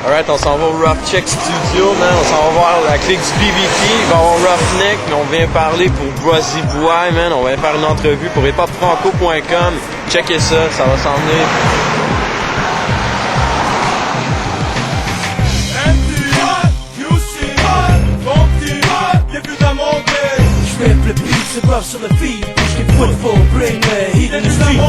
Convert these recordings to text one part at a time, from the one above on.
Alright, on s'en va au Rough Check Studio, man. On s'en va voir la clique du BBP. Il va y avoir Roughneck, mais on vient parler pour Buzzy Boy, man. On va faire une entrevue pour hiphopfranco.com. Checkez ça, ça va s'en venir. J'rip le beat, c'est rough sur le feed. J'suis foot for bring the heat in the street.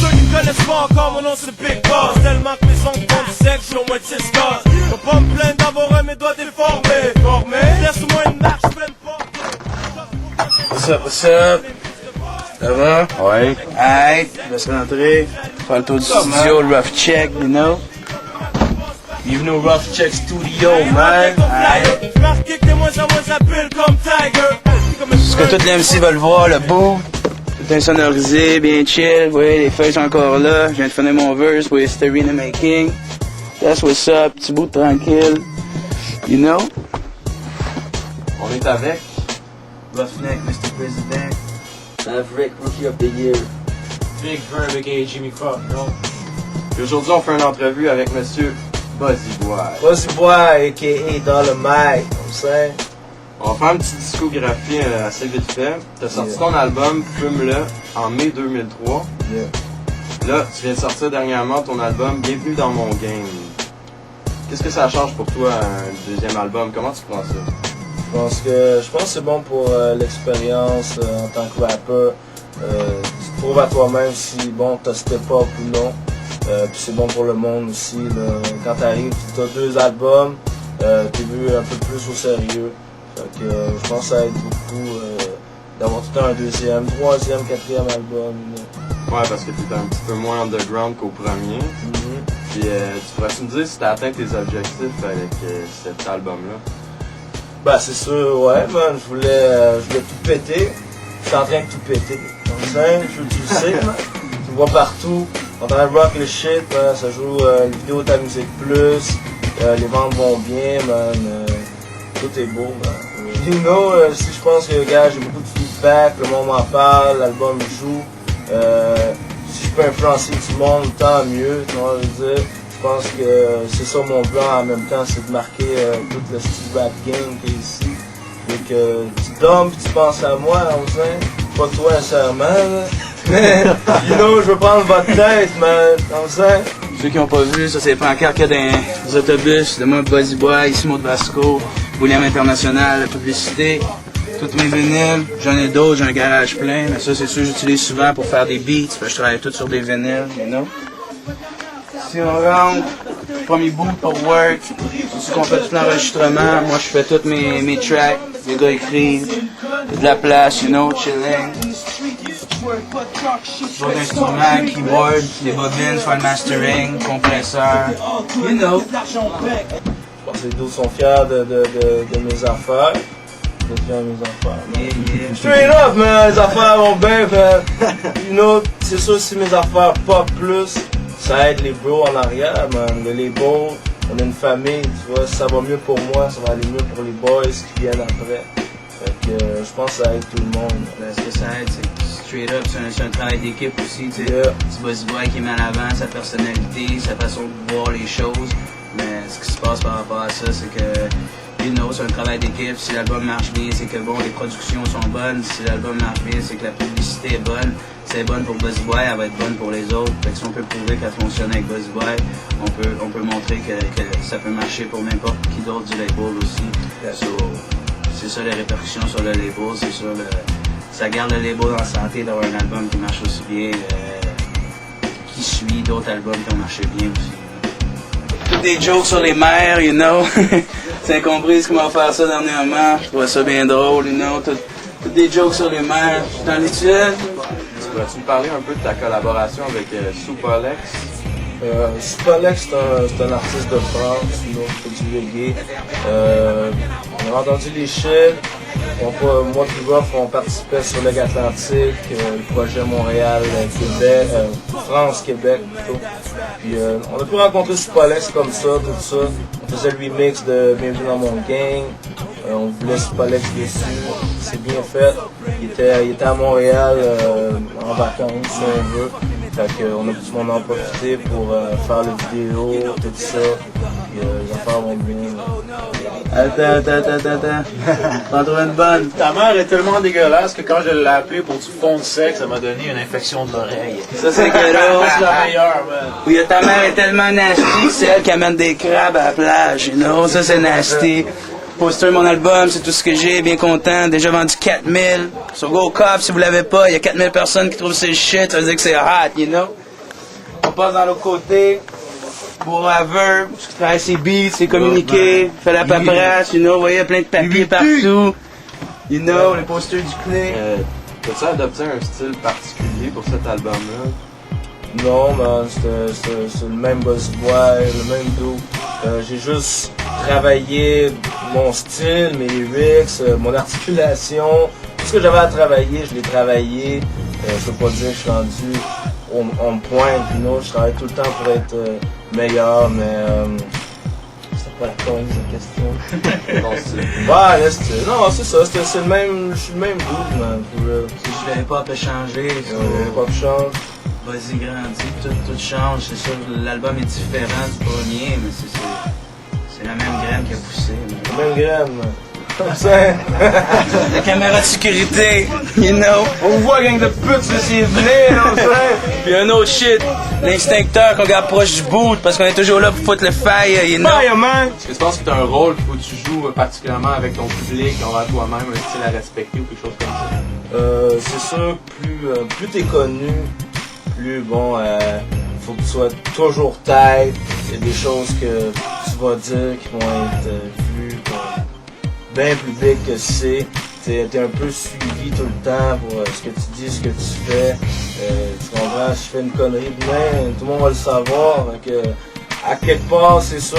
Ceux qui connaissent pas encore mon nom c'est Big Boss. Tellement que mes sons font du sexe, j'suis au moins de 6 gosses. Faut pas me plaindre d'avoir mes doigts déformés. Laisse-moi une marche pleine porte. What's up, what's up? Ça va? Ouais. Alright, je vais se rentrer. Faire le tour du studio, le Rough Check, you know? Bienvenue au Rough Check Studio, man. Alright. Ce que tous les MC veulent voir, le beau. Tout insonorisé, bien chill. Vous voyez, les feuilles sont encore là. Je viens de finir mon verse, vous voyez, Story in the Making. That's what's up, petit bout tranquille. You know? On est avec Roughneck, Mr. President. Maverick, Rookie of the Year. Big Verb aka Jimmy Croft, non? Et aujourd'hui, on fait une entrevue avec Monsieur Buzzy Boy. Buzzy Boy, a.k.a. Dolomite, on sait. On va faire une petite discographie assez vite fait. T'as sorti ton album Fume-le en mai 2003. Là, tu viens de sortir dernièrement ton album Bienvenue dans mon game. Qu'est-ce que ça change pour toi, un deuxième album? Comment tu prends ça? Je pense que c'est bon pour l'expérience en tant que rappeur. Tu te prouves à toi-même si bon t'as step up ou non. Puis c'est bon pour le monde aussi. Là. Quand t'arrives, tu as 2 albums, t'es vu un peu plus au sérieux. Fait que je pense que ça aide beaucoup d'avoir tout le temps un deuxième, troisième, quatrième album. Ouais, parce que t'es un petit peu moins underground qu'au premier. Puis tu pourrais-tu me dire si t'as atteint tes objectifs avec cet album-là? Bah c'est sûr, ouais, man, je voulais tout péter. Je suis en train de tout péter. Comme ça, tu le sais, man. Tu vois partout. On entend rock le shit, man. Ça joue les vidéos de ta musique plus. Les ventes vont bien, man. Tout est beau, man. You know, si je pense que, gars, j'ai beaucoup de feedback, le monde m'en parle, l'album joue. Si je peux influencer du monde, tant mieux, tu vois, je veux dire. Je pense que c'est ça mon plan en même temps, c'est de marquer tout le style rap game qui est ici. Donc tu dormes pis tu penses à moi, on sait. Pas toi nécessairement, mais you know, je veux prendre votre tête, man, on sait. Ceux qui n'ont pas vu, ça c'est les pancartes qu'il y a dans les autobus de moi, Buzzy Boy, ici Maud Vasco, William International, la publicité, toutes mes vinyles, j'en ai d'autres, j'ai un garage plein, mais ça c'est sûr j'utilise souvent pour faire des beats, parce que je travaille tout sur des vinyles, you know. Si on rentre, premier boot pour work, c'est sûr qu'on fait tout l'enregistrement, moi je fais tous mes tracks, les gars écrivent, de la place, you know, chilling. D'autres instruments, keyboard, les bobines, faire le mastering, compresseur, you know. Je pense que les deux sont fiers de mes affaires. De faire mes affaires. Straight up, man, les affaires vont bien, man. You know, c'est sûr si mes affaires pop plus, ça aide les bros en arrière, man. Le label, on a une famille, tu vois, si ça va mieux pour moi, ça va aller mieux pour les boys qui viennent après. Fait que je pense que ça aide tout le monde. Ce que ça aide, c'est straight up, c'est un travail d'équipe aussi, tu sais. C'est Buzzy Boy qui met en avant sa personnalité, sa façon de voir les choses. Mais ce qui se passe par rapport à ça, c'est que, you know, c'est un travail d'équipe. Si l'album marche bien, c'est que bon, les productions sont bonnes. Si l'album marche bien, c'est que la publicité est bonne. Si elle est bonne pour Buzzy Boy, elle va être bonne pour les autres. Fait que si on peut prouver qu'elle fonctionne avec Buzzy Boy, on peut montrer que ça peut marcher pour n'importe qui d'autre du label aussi. So, c'est ça les répercussions sur le label, c'est sûr, ça garde le label en santé d'avoir un album qui marche aussi bien, qui suit d'autres albums qui ont marché bien aussi. Toutes des jokes sur les mères, you know. C'est incompris comment faire ça dernièrement. Je trouvais ça bien drôle, you know. Toutes des jokes sur les mères. Dans l'étude. Pourrais-tu me parler un peu de ta collaboration avec Supolex? Spolex, c'est un artiste de France, sinon il fait du reggae. On a entendu les shit. Moi et Ruff, on participait sur Leg Atlantique, le projet Montréal, Québec, France-Québec plutôt. Puis on a pu rencontrer Spolex comme ça, tout ça. On faisait le remix de Bienvenue dans mon gang. On voulait Spolex dessus, c'est bien fait. Il était à Montréal en vacances, si on veut. Fait qu'on a en profité pour faire le vidéo, tout ça. Puis les affaires vont bien. Attends. T'en trouves une bonne? Ta mère est tellement dégueulasse que quand je l'ai appelée pour du fond de sexe, ça m'a donné une infection de l'oreille. Ça, c'est ghetto. C'est la meilleure, man. Oui, ta mère est tellement nasty que c'est elle qui amène des crabes à la plage, you know? Ça, c'est nasty. Poster mon album, c'est tout ce que j'ai, bien content. Déjà vendu 4000. Sur GoCop, si vous l'avez pas, il y a 4000 personnes qui trouvent ces shit, ça veut dire que c'est hot, you know? On passe dans l'autre côté. Pour Verb, qui travaille ses beats, ses communiqués, fait la paperasse, you know, vous voyez, plein de papiers partout. You know, les posters du clé. T'as-tu adopté un style particulier pour cet album-là? Non, man, c'est le même Boss Boy, le même do. J'ai juste travaillé mon style, mes lyrics, mon articulation. Tout ce que j'avais à travailler, je l'ai travaillé. Je peux pas dire que je suis rendu on point, you know, je travaille tout le temps pour être meilleur, mais c'est pas la bonne question. Non, c'est ça, c'est le même, je suis le même dude, man, pour real. Si je l'avais pas pu changer, Pas de chance. vas-y, grandis, tout change. C'est sûr, l'album est différent du premier, mais c'est la même graine qui a poussé. La même graine, man. Comme ça. La caméra de sécurité, you know. On vous voit, gang de putes, c'est vrai, non, ça. Puis un autre shit, l'instincteur qu'on garde proche du bout, parce qu'on est toujours là pour foutre le fire, you know. Fire, man. Est-ce que tu penses que tu as un rôle qu'il faut que tu joues particulièrement avec ton public, envers toi-même, un style à respecter ou quelque chose comme ça? C'est sûr, plus t'es connu, plus bon, faut que tu sois toujours tête. Il y a des choses que tu vas dire qui vont être vues bien public que c'est. T'es un peu suivi tout le temps pour ce que tu dis, ce que tu fais. Tu comprends, si je fais une connerie demain, tout le monde va le savoir. Donc, à quelque part, c'est sûr,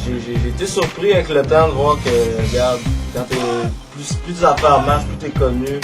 j'ai été surpris avec le temps de voir que, regarde, quand plus tes affaires marchent, plus t'es connu,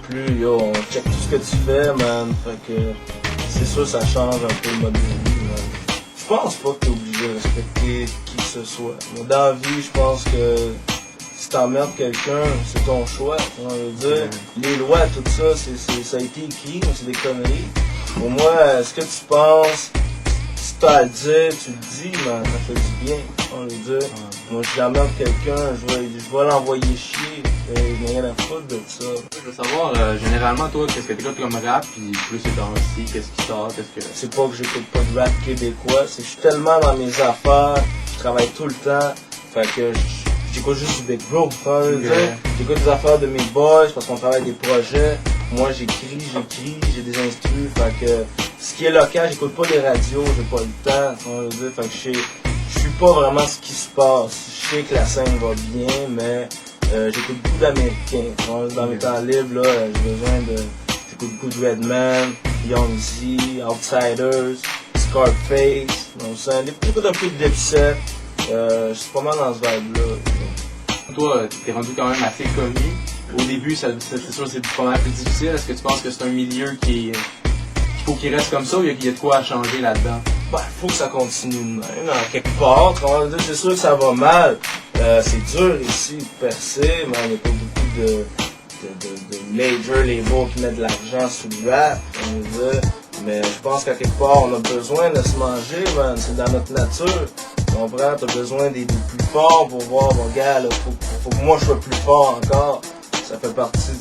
plus on check tout ce que tu fais, man. Fait que c'est sûr, ça change un peu le mode de vie, man. Je pense pas que t'es obligé de respecter qui que ce soit. Mais dans la vie, je pense que si t'emmerdes quelqu'un, c'est ton choix. On veut dire, les lois, tout ça, ça a été écrit, c'est des conneries. Pour moi, ce que tu penses, si t'as à le dire, tu le dis, man, ça fait du bien. On veut dire, moi, si j'emmerde quelqu'un, je vais l'envoyer chier. Il n'y a rien à foutre de ça. Je veux savoir, généralement, toi, qu'est-ce que t'écoutes comme rap, puis plus c'est dans-ci, qu'est-ce qui sort, qu'est-ce que... C'est pas que j'écoute pas de rap québécois, c'est que je suis tellement dans mes affaires, je travaille tout le temps, fait que j'écoute juste du Big Bro, j'écoute des affaires de mes boys parce qu'on travaille des projets, moi j'écris, j'ai des instrus, fait que ce qui est local, j'écoute pas les radios, j'ai pas le temps, fait que je suis pas vraiment ce qui se passe, je sais que la scène va bien, mais j'écoute beaucoup d'Américains, dans mes temps libres, là, j'ai besoin de... J'écoute beaucoup de Redman, Young Z, Outsiders, Scarface, j'écoute un peu de Dipset, je suis pas mal dans ce vibe-là. Toi, t'es rendu quand même assez connu. Au début, c'est sûr que c'est pas mal plus difficile. Est-ce que tu penses que c'est un milieu qu'il faut qu'il reste comme ça ou il y a de quoi à changer là-dedans? Ben, faut que ça continue de même, quelque part. C'est sûr que ça va mal. C'est dur ici de percer, mais il n'y a pas beaucoup de major labels qui mettent de l'argent sur le rap, on veut dire. Mais je pense qu'à quelque part, on a besoin de se manger, man. C'est dans notre nature. Tu comprends? T'as besoin des plus forts pour voir, mon gars, là, faut que moi je sois plus fort encore. Ça fait partie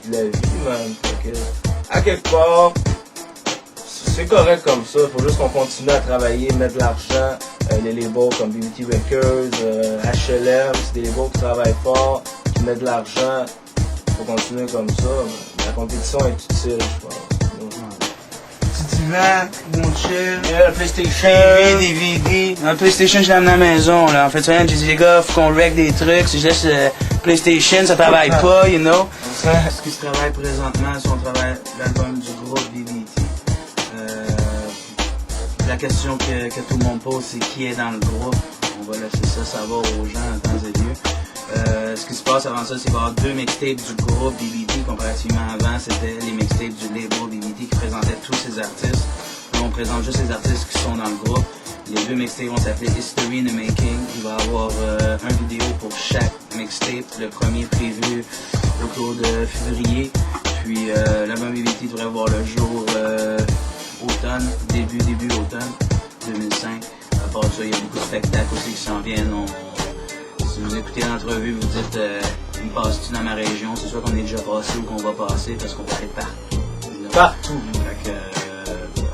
de la vie, man. Fait que, à quelque part, c'est correct comme ça. Faut juste qu'on continue à travailler, mettre de l'argent. Les labels comme BBT Records, HLM, c'est des labels qui travaillent fort, qui mettent de l'argent. Faut continuer comme ça. Man. La compétition est utile, je pense. Petit divan, mon chill. Yeah, PlayStation. DVD. Dans le PlayStation, je l'amène à la maison, là. En fait, j'ai dit, les gars, faut qu'on règle des trucs. Si je laisse PlayStation, ça travaille pas, you know. Ce qui se travaille présentement, c'est on travaille l'album du groupe BBT. la question que tout le monde pose, c'est qui est dans le groupe. On va laisser ça savoir aux gens en temps et lieu. Ce qui se passe avant ça, c'est qu'il va y avoir 2 mixtapes du groupe BBT. Comparativement avant, c'était les mixtapes du label BBT qui présentaient tous ces artistes. Là, on présente juste les artistes qui sont dans le groupe. Les 2 mixtapes vont s'appeler History in the Making. Il va y avoir un vidéo pour chaque mixtape. Le premier prévu autour de février. Puis l'album BBT devrait voir le jour automne, début automne 2005. À part ça, il y a beaucoup de spectacles aussi qui s'en viennent. Si vous écoutez l'entrevue, vous dites il passe-tu dans ma région? C'est sûr qu'on est déjà passé ou qu'on va passer parce qu'on va aller partout. Partout. Fait que,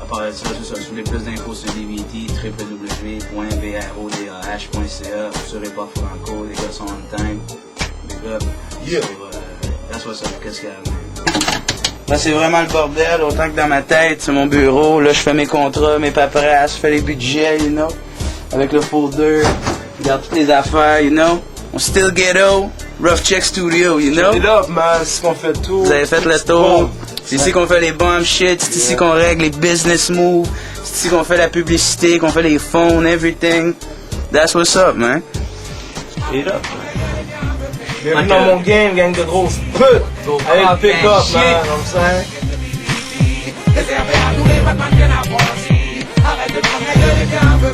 à part ça, c'est ça. Si vous voulez plus d'infos sur DBT, www.brodah.ca. Sur Hip-Hop Franco, les gars sont on time. Big up. Yeah. That's what's up. Qu'est-ce qu'il y a? Là, c'est vraiment le bordel, autant que dans ma tête, c'est mon bureau. Là, je fais mes contrats, mes paperasses, je fais les budgets, you know. Avec le folder, je garde toutes les affaires, you know. On still ghetto, Rough Check Studio, you know. C'est là, man, c'est ce qu'on fait tout. Vous avez fait le tour. C'est ici qu'on fait les bomb shit, c'est ici qu'on règle les business moves, c'est ici qu'on fait la publicité, qu'on fait les phones, everything. That's what's up, man. Straight up. Bienvenue dans mon game, gang de grosses putes. Avec pick up, man, comme ça. Réservé à tous les Batman que la voici. Arrête de prendre la gueule et viens un peu